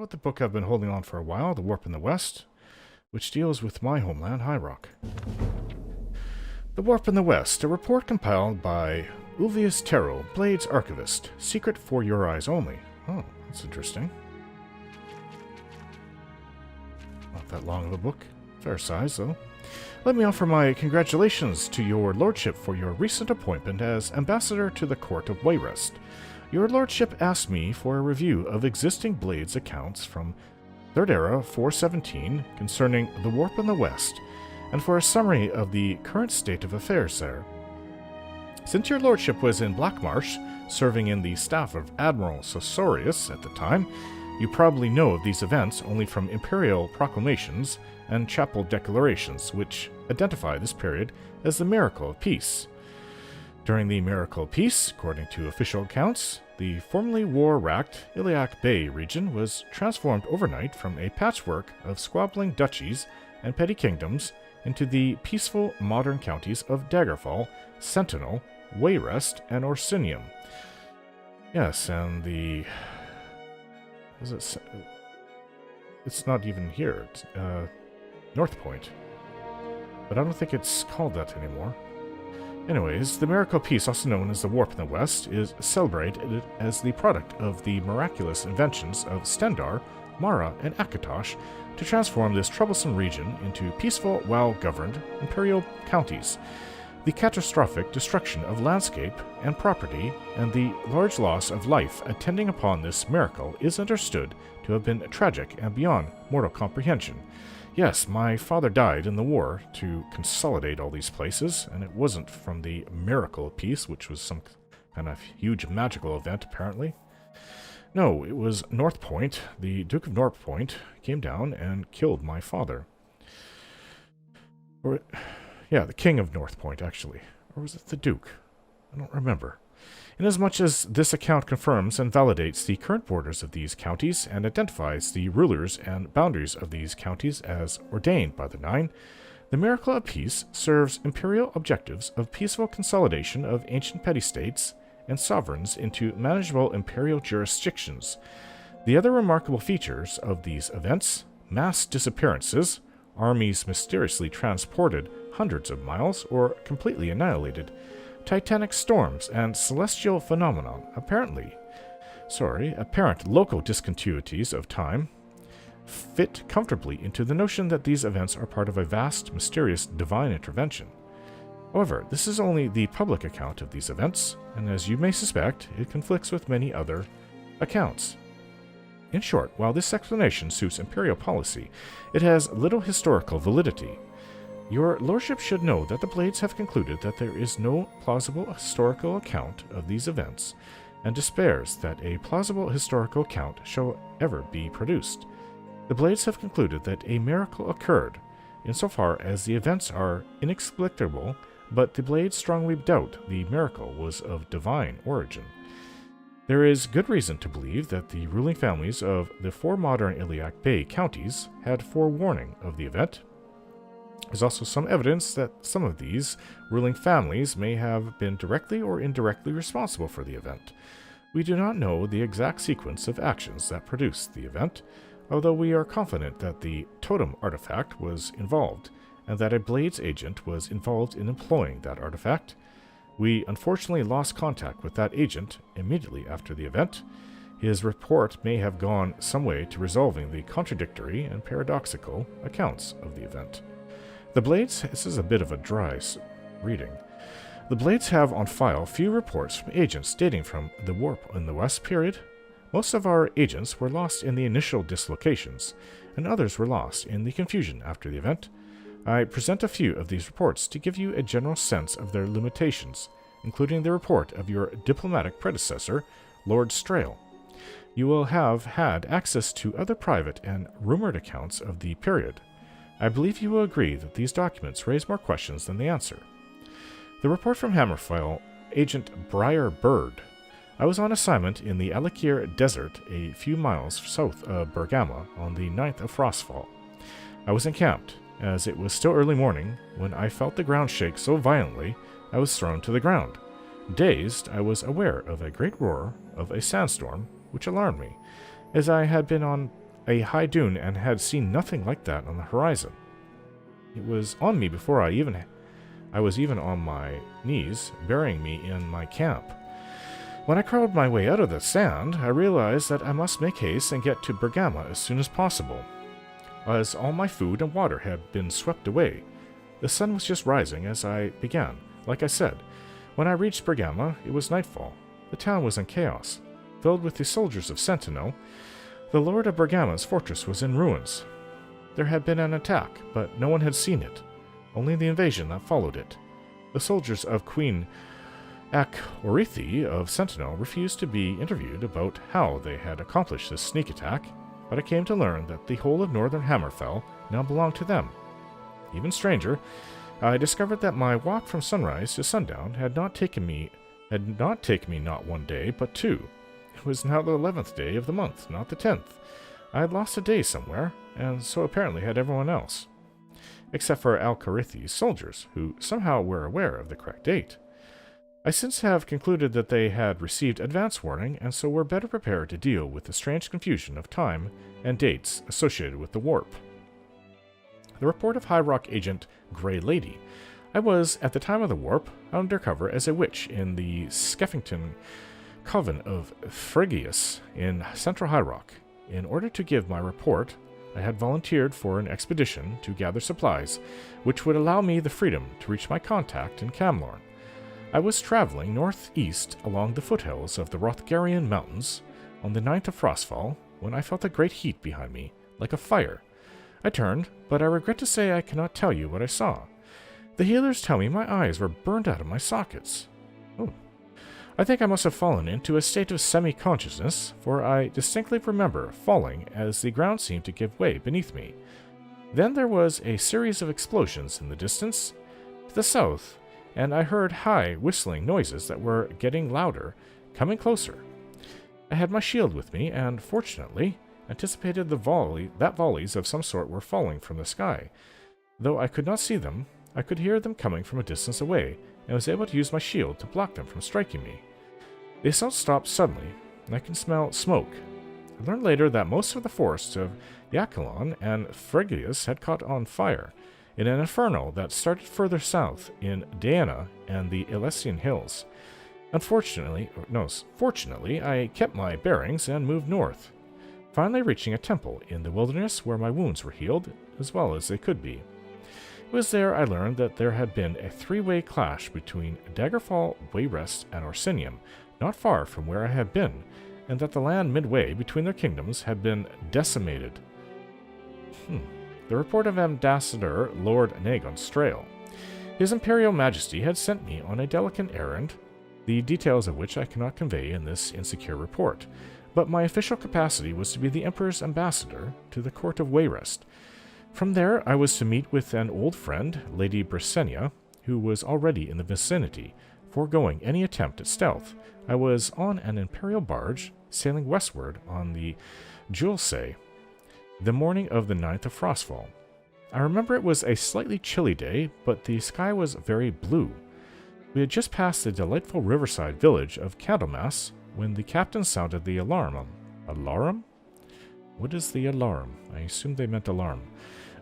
about the book I've been holding on for a while, The Warp in the West, which deals with my homeland, High Rock. The Warp in the West, a report compiled by Ulvius Terrell, Blade's archivist. Secret for your eyes only. Oh, that's interesting. Not that long of a book. Fair size, though. Let me offer my congratulations to your lordship for your recent appointment as ambassador to the court of Wayrest. Your lordship asked me for a review of existing Blades accounts from 3rd Era 417 concerning the Warp in the West, and for a summary of the current state of affairs there. Since your lordship was in Blackmarsh, serving in the staff of Admiral Sosorius at the time, you probably know of these events only from imperial proclamations and chapel declarations, which identify this period as the Miracle of Peace. During the Miracle of Peace, according to official accounts, the formerly war-racked Iliac Bay region was transformed overnight from a patchwork of squabbling duchies and petty kingdoms into the peaceful modern counties of Daggerfall, Sentinel, Wayrest, and Orsinium. Yes, and the... It's not even here. It's North Point. But I don't think it's called that anymore. Anyways, the Miracle of Peace, also known as the Warp in the West, is celebrated as the product of the miraculous inventions of Stendar, Mara, and Akatosh to transform this troublesome region into peaceful, well-governed imperial counties. The catastrophic destruction of landscape and property and the large loss of life attending upon this miracle is understood to have been tragic and beyond mortal comprehension. Yes, my father died in the war to consolidate all these places, and it wasn't from the Miracle of Peace, which was some kind of huge magical event, apparently. No, it was North Point. The Duke of North Point came down and killed my father. Yeah, the King of North Point, actually. Or was it the Duke? I don't remember. Inasmuch as this account confirms and validates the current borders of these counties and identifies the rulers and boundaries of these counties as ordained by the Nine, the Miracle of Peace serves imperial objectives of peaceful consolidation of ancient petty states and sovereigns into manageable imperial jurisdictions. The other remarkable features of these events, mass disappearances, armies mysteriously transported hundreds of miles or completely annihilated, titanic storms, and celestial phenomenon, apparent local discontinuities of time, fit comfortably into the notion that these events are part of a vast, mysterious divine intervention. However, this is only the public account of these events, and as you may suspect, it conflicts with many other accounts. In short, while this explanation suits imperial policy, it has little historical validity. Your lordship should know that the Blades have concluded that there is no plausible historical account of these events, and despairs that a plausible historical account shall ever be produced. The Blades have concluded that a miracle occurred, insofar as the events are inexplicable, but the Blades strongly doubt the miracle was of divine origin. There is good reason to believe that the ruling families of the 4 modern Iliac Bay counties had forewarning of the event. There's also some evidence that some of these ruling families may have been directly or indirectly responsible for the event. We do not know the exact sequence of actions that produced the event, although we are confident that the totem artifact was involved, and that a Blades agent was involved in employing that artifact. We unfortunately lost contact with that agent immediately after the event. His report may have gone some way to resolving the contradictory and paradoxical accounts of the event. The Blades, this is a bit of a dry reading. The Blades have on file few reports from agents dating from the Warp in the West period. Most of our agents were lost in the initial dislocations, and others were lost in the confusion after the event. I present a few of these reports to give you a general sense of their limitations, including the report of your diplomatic predecessor, Lord Strail. You will have had access to other private and rumored accounts of the period. I believe you will agree that these documents raise more questions than they answer. The report from Hammerfell Agent Briar Bird. I was on assignment in the Alikir Desert a few miles south of Bergama on the 9th of Frostfall. I was encamped, as it was still early morning, when I felt the ground shake so violently I was thrown to the ground. Dazed, I was aware of a great roar of a sandstorm, which alarmed me, as I had been on a high dune and had seen nothing like that on the horizon. It was on me before I was even on my knees, burying me in my camp. When I crawled my way out of the sand, I realized that I must make haste and get to Bergama as soon as possible, as all my food and water had been swept away. The sun was just rising as I began. Like I said, when I reached Bergama, it was nightfall. The town was in chaos, filled with the soldiers of Sentinel. The Lord of Bergama's fortress was in ruins. There had been an attack, but no one had seen it, only the invasion that followed it. The soldiers of Queen Orithi of Sentinel refused to be interviewed about how they had accomplished this sneak attack, but I came to learn that the whole of northern Hammerfell now belonged to them. Even stranger, I discovered that my walk from sunrise to sundown had not taken me not one day, but two. It was now the 11th day of the month, not the 10th. I had lost a day somewhere, and so apparently had everyone else, except for Al-Karithi's soldiers, who somehow were aware of the correct date. I since have concluded that they had received advance warning, and so were better prepared to deal with the strange confusion of time and dates associated with the warp. The report of High Rock agent Grey Lady. I was, at the time of the warp, undercover as a witch in the Skeffington Coven of Phrygius in central High Rock. In order to give my report, I had volunteered for an expedition to gather supplies, which would allow me the freedom to reach my contact in Camlorn. I was traveling northeast along the foothills of the Rothgarian Mountains on the 9th of Frostfall when I felt a great heat behind me, like a fire. I turned, but I regret to say I cannot tell you what I saw. The healers tell me my eyes were burned out of my sockets. Oh. I think I must have fallen into a state of semi-consciousness, for I distinctly remember falling as the ground seemed to give way beneath me. Then there was a series of explosions in the distance, to the south, and I heard high, whistling noises that were getting louder, coming closer. I had my shield with me, and, fortunately, anticipated that volleys of some sort were falling from the sky. Though I could not see them, I could hear them coming from a distance away, and was able to use my shield to block them from striking me. The assault stopped suddenly, and I can smell smoke. I learned later that most of the forests of Yakalon and Phrygius had caught on fire, in an inferno that started further south in Diana and the Elysian Hills. Fortunately, I kept my bearings and moved north, finally reaching a temple in the wilderness where my wounds were healed as well as they could be. It was there I learned that there had been a three-way clash between Daggerfall, Wayrest, and Orsinium, not far from where I had been, and that the land midway between their kingdoms had been decimated. The report of Ambassador Lord Nagon Strail. His Imperial Majesty had sent me on a delicate errand, the details of which I cannot convey in this insecure report, but my official capacity was to be the Emperor's ambassador to the court of Wayrest. From there I was to meet with an old friend, Lady Brisenia, who was already in the vicinity. Foregoing any attempt at stealth, I was on an Imperial barge, sailing westward on the Julesay, the morning of the 9th of Frostfall. I remember it was a slightly chilly day, but the sky was very blue. We had just passed the delightful riverside village of Candlemas when the captain sounded the alarm. Alarm? What is the alarm? I assumed they meant alarm.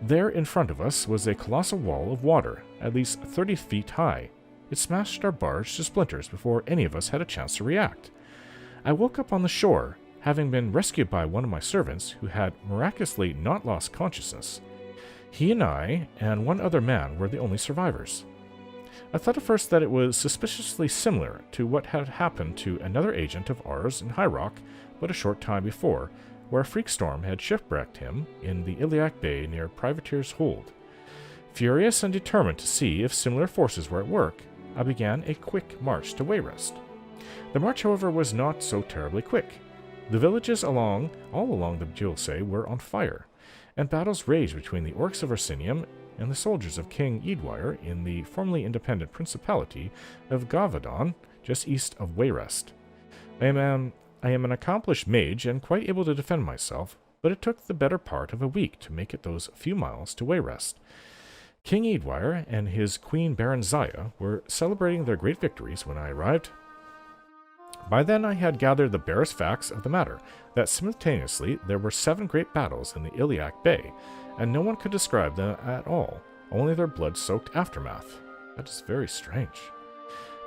There in front of us was a colossal wall of water, at least 30 feet high. It smashed our barge to splinters before any of us had a chance to react. I woke up on the shore, having been rescued by one of my servants who had miraculously not lost consciousness. He and I and one other man were the only survivors. I thought at first that it was suspiciously similar to what had happened to another agent of ours in High Rock but a short time before, where a freak storm had shipwrecked him in the Iliac Bay near Privateer's Hold. Furious and determined to see if similar forces were at work, I began a quick march to Wayrest. The march, however, was not so terribly quick. The villages all along the Julesay were on fire, and battles raged between the orcs of Orsinium and the soldiers of King Eadwire in the formerly independent principality of Gavadon, just east of Wayrest. I am an accomplished mage and quite able to defend myself, but it took the better part of a week to make it those few miles to Wayrest. King Eadwire and his queen Baron Zaya were celebrating their great victories when I arrived. By then I had gathered the barest facts of the matter, that simultaneously there were 7 great battles in the Iliac Bay, and no one could describe them at all, only their blood-soaked aftermath. That is very strange.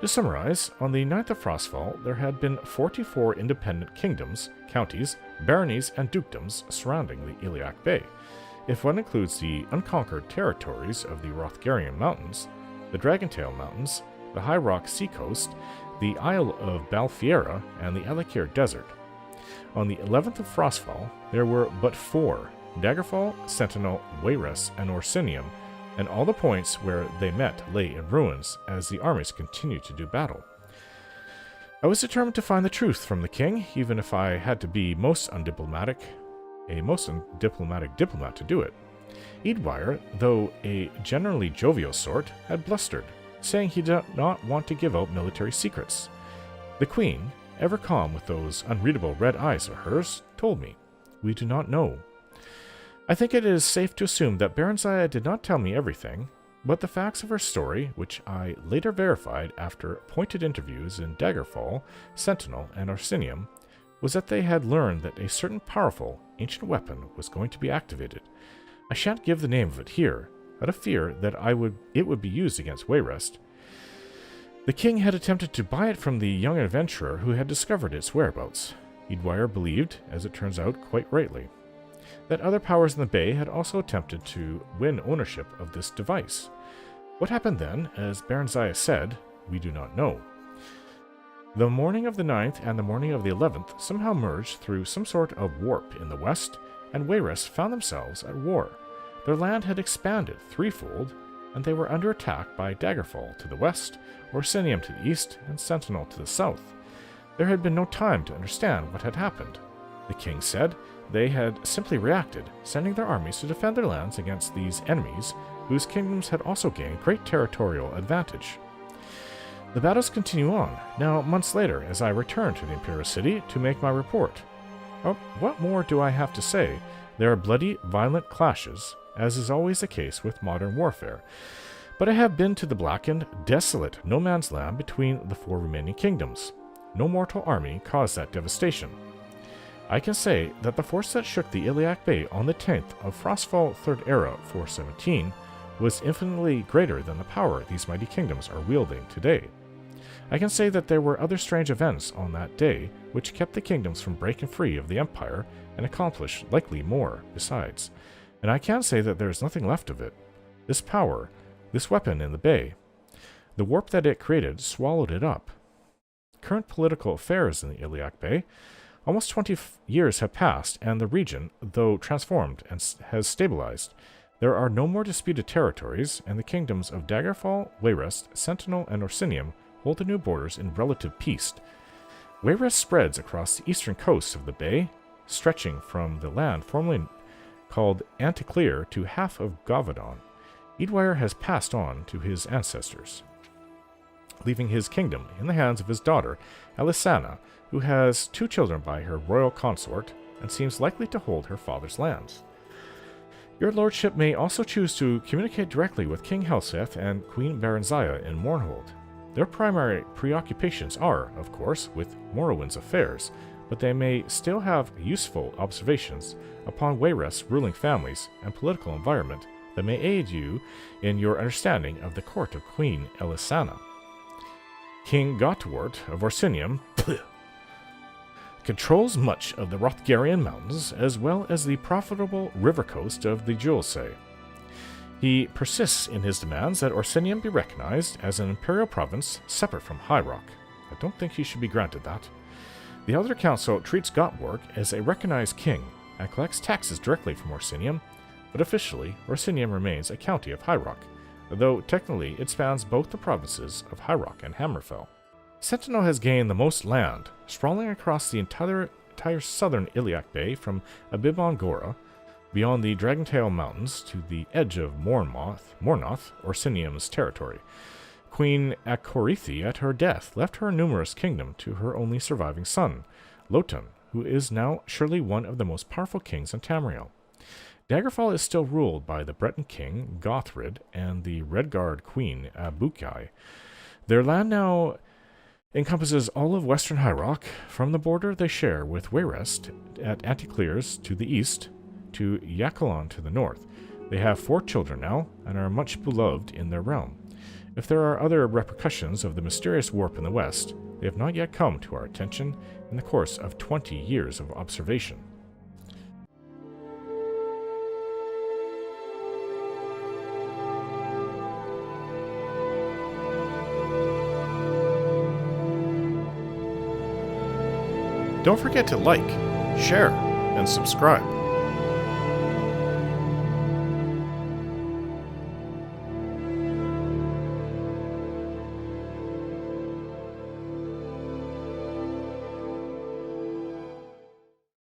To summarize, on the 9th of Frostfall, there had been 44 independent kingdoms, counties, baronies, and dukedoms surrounding the Iliac Bay. If one includes the unconquered territories of the Rothgarian Mountains, the Dragontail Mountains, the High Rock Seacoast, the Isle of Balfiera, and the Iliac Desert. On the 11th of Frostfall, there were but 4, Daggerfall, Sentinel, Wayrest, and Orsinium, and all the points where they met lay in ruins as the armies continued to do battle. I was determined to find the truth from the king, even if I had to be a most undiplomatic diplomat to do it. Eadwire, though a generally jovial sort, had blustered, saying he did not want to give out military secrets. The queen, ever calm with those unreadable red eyes of hers, told me, "We do not know." I think it is safe to assume that Baronziah did not tell me everything, but the facts of her story, which I later verified after pointed interviews in Daggerfall, Sentinel, and Orsinium, was that they had learned that a certain powerful, ancient weapon was going to be activated. I shan't give the name of it here, out of fear that it would be used against Wayrest. The king had attempted to buy it from the young adventurer who had discovered its whereabouts. Eadwire believed, as it turns out quite rightly, that other powers in the bay had also attempted to win ownership of this device. What happened then, as Baronziah said, we do not know. The morning of the 9th and the morning of the 11th somehow merged through some sort of warp in the west, and Wayrest found themselves at war. Their land had expanded threefold, and they were under attack by Daggerfall to the west, Orsinium to the east, and Sentinel to the south. There had been no time to understand what had happened. The king said they had simply reacted, sending their armies to defend their lands against these enemies, whose kingdoms had also gained great territorial advantage. The battles continue on, now months later, as I return to the Imperial City to make my report. Oh, what more do I have to say? There are bloody, violent clashes, as is always the case with modern warfare. But I have been to the blackened, desolate no-man's land between the 4 remaining kingdoms. No mortal army caused that devastation. I can say that the force that shook the Iliac Bay on the 10th of Frostfall 3rd Era 417 was infinitely greater than the power these mighty kingdoms are wielding today. I can say that there were other strange events on that day which kept the kingdoms from breaking free of the Empire and accomplished likely more besides. And I can say that there is nothing left of it. This power, this weapon in the bay, the warp that it created swallowed it up. Current political affairs in the Iliac Bay, almost 20 years have passed, and the region, though transformed, has stabilized. There are no more disputed territories, and the kingdoms of Daggerfall, Wayrest, Sentinel, and Orsinium hold the new borders in relative peace. Wayrest spreads across the eastern coast of the bay, stretching from the land formerly called Anticlear to half of Gavadon. Eadwire has passed on to his ancestors, leaving his kingdom in the hands of his daughter, Elisana, who has 2 children by her royal consort and seems likely to hold her father's lands. Your lordship may also choose to communicate directly with King Helseth and Queen Baronziah in Mournhold. Their primary preoccupations are, of course, with Morrowind's affairs, but they may still have useful observations upon Wayrest's ruling families and political environment that may aid you in your understanding of the court of Queen Elisana. King Gotwort of Orsinium controls much of the Rothgarian Mountains as well as the profitable river coast of the Julesay. He persists in his demands that Orsinium be recognized as an imperial province separate from High Rock. I don't think he should be granted that. The Elder Council treats Gotwort as a recognized king and collects taxes directly from Orsinium, but officially Orsinium remains a county of High Rock, though technically it spans both the provinces of High Rock and Hammerfell. Sentinel has gained the most land, sprawling across the entire southern Iliac Bay from Abibon Gora, beyond the Dragontail Mountains to the edge of Mornoth, Orsinium's territory. Queen Akorithi, at her death, left her numerous kingdom to her only surviving son, Lotan, who is now surely one of the most powerful kings in Tamriel. Daggerfall is still ruled by the Breton king, Gothrid, and the Redguard queen, Abukai. Their land now encompasses all of western High Rock, from the border they share with Wayrest at Anticlears to the east, to Yakalon to the north. They have 4 children now, and are much beloved in their realm. If there are other repercussions of the mysterious warp in the west, they have not yet come to our attention in the course of 20 years of observation. Don't forget to like, share, and subscribe.